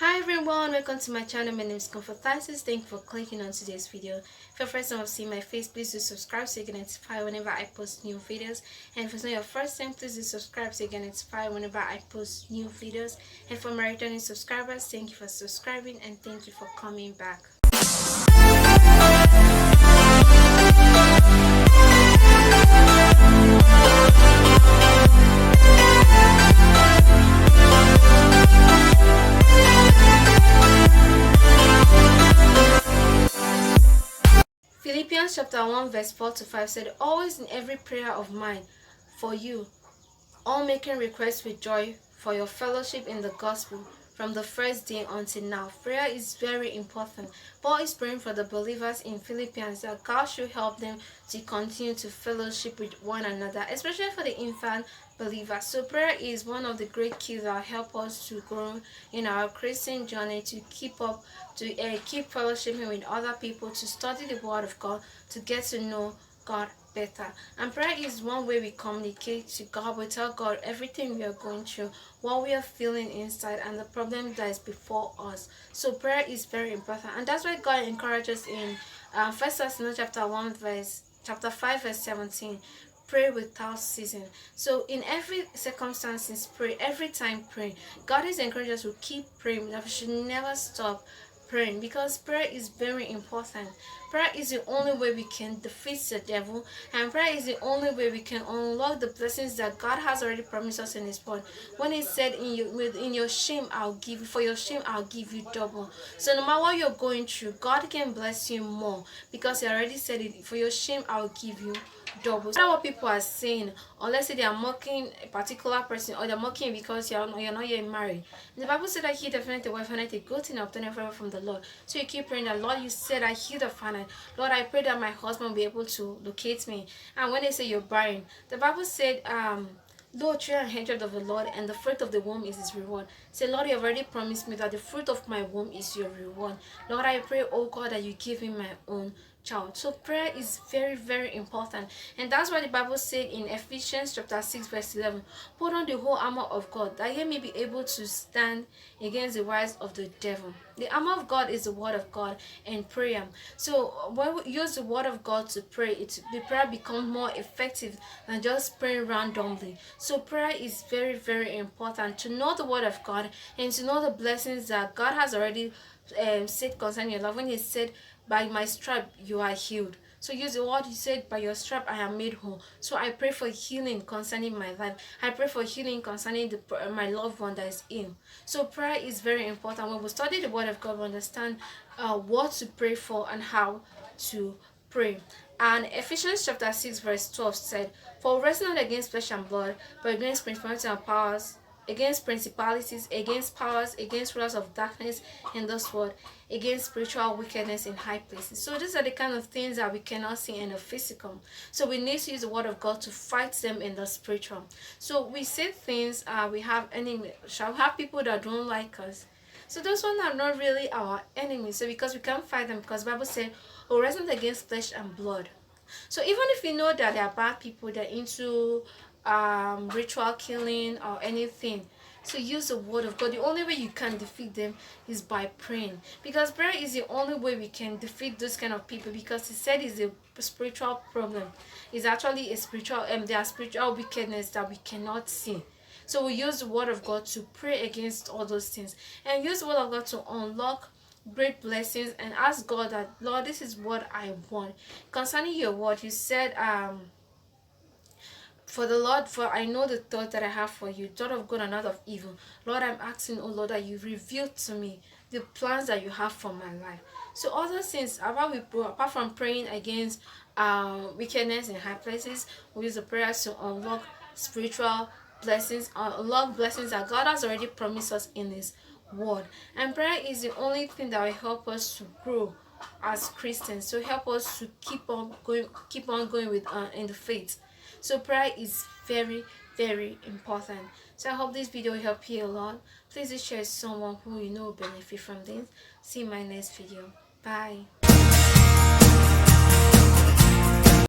Hi everyone, welcome to my channel. My name is Comfort. Thank you for clicking on today's video. If you're first time of seeing my face, please do subscribe so you get notified whenever I post new videos. And if it's not your first time, please do subscribe so you get notified whenever I post new videos. And for my returning subscribers, thank you for subscribing and thank you for coming back. Philippians chapter 1 verse 4 to 5 said, "Always in every prayer of mine for you, all making requests with joy for your fellowship in the gospel from the first day until now." Prayer is very important. Paul is praying for the believers in Philippians that God should help them to continue to fellowship with one another, especially for the infant believers. So prayer is one of the great keys that help us to grow in our Christian journey, to keep up, to keep fellowshipping with other people, to study the Word of God, to get to know God better. And prayer is one way we communicate to God. We tell God everything we are going through, what we are feeling inside, and the problem that is before us. So prayer is very important, and that's why God encourages in 1 Thessalonians chapter 5 verse 17. Pray without ceasing. So in every circumstances, pray. Every time, pray. God is encouraging us to keep praying. That we should never stop praying, because prayer is very important. Prayer is the only way we can defeat the devil, and prayer is the only way we can unlock the blessings that God has already promised us in His word. When He said, "In your shame I'll give you, for your shame I'll give you double." So no matter what you're going through, God can bless you more, because He already said it. For your shame I'll give you double. No matter what people are saying, unless they are mocking a particular person, or they're mocking because you're not yet married. The Bible said that He definitely wife and a good thing obtained from the Lord. So you keep praying that, Lord, you said I heal the finite. Lord, I pray that my husband will be able to locate me. And when they say you're barren, the Bible said, Lord, try and hatred of the Lord, and the fruit of the womb is His reward. Say, Lord, you have already promised me that the fruit of my womb is your reward. Lord, I pray, oh God, that you give me my own child. So prayer is very, very important, and that's why the Bible said in Ephesians chapter 6 verse 11, "Put on the whole armor of God, that ye may be able to stand against the wiles of the devil." The armor of God is the word of God and prayer. So when we use the word of God to pray, the prayer becomes more effective than just praying randomly. So prayer is very, very important, to know the word of God and to know the blessings that God has already said concerning your life. When He said, "By my stripe you are healed." So use the word. He said, "By your stripe I am made whole." So I pray for healing concerning my life. I pray for healing concerning my loved one that is ill. So prayer is very important. When we study the word of God, we understand what to pray for and how to pray. And Ephesians chapter 6 verse 12 said, "For we wrestle not against flesh and blood, but against principalities and powers, against principalities, against powers, against rulers of darkness in this world, against spiritual wickedness in high places." So these are the kind of things that we cannot see in the physical. So we need to use the word of God to fight them in the spiritual. So we say things, we have enemies, shall have people that don't like us. So those ones are not really our enemies. So because we can't fight them, because the Bible said, "We wrestle against flesh and blood." So even if you know that there are bad people that are into ritual killing or anything, so use the word of God. The only way you can defeat them is by praying, because prayer is the only way we can defeat those kind of people, because He said it's a spiritual problem. It's actually a spiritual there are spiritual wickedness that we cannot see. So we use the word of God to pray against all those things, and use the word of God to unlock great blessings, and ask God that, "Lord, this is what I want concerning your word." You said, for I know the thought that I have for you, thought of good and not of evil." Lord, I'm asking, oh Lord, that you reveal to me the plans that you have for my life. So all those things, apart from praying against wickedness in high places, we use the prayers to unlock spiritual blessings, unlock blessings that God has already promised us in His word. And prayer is the only thing that will help us to grow as Christians, so help us to keep on going with in the faith. So prayer is very, very important. So I hope this video will help you a lot. Please do share with someone who you know will benefit from this. See you in my next video. Bye.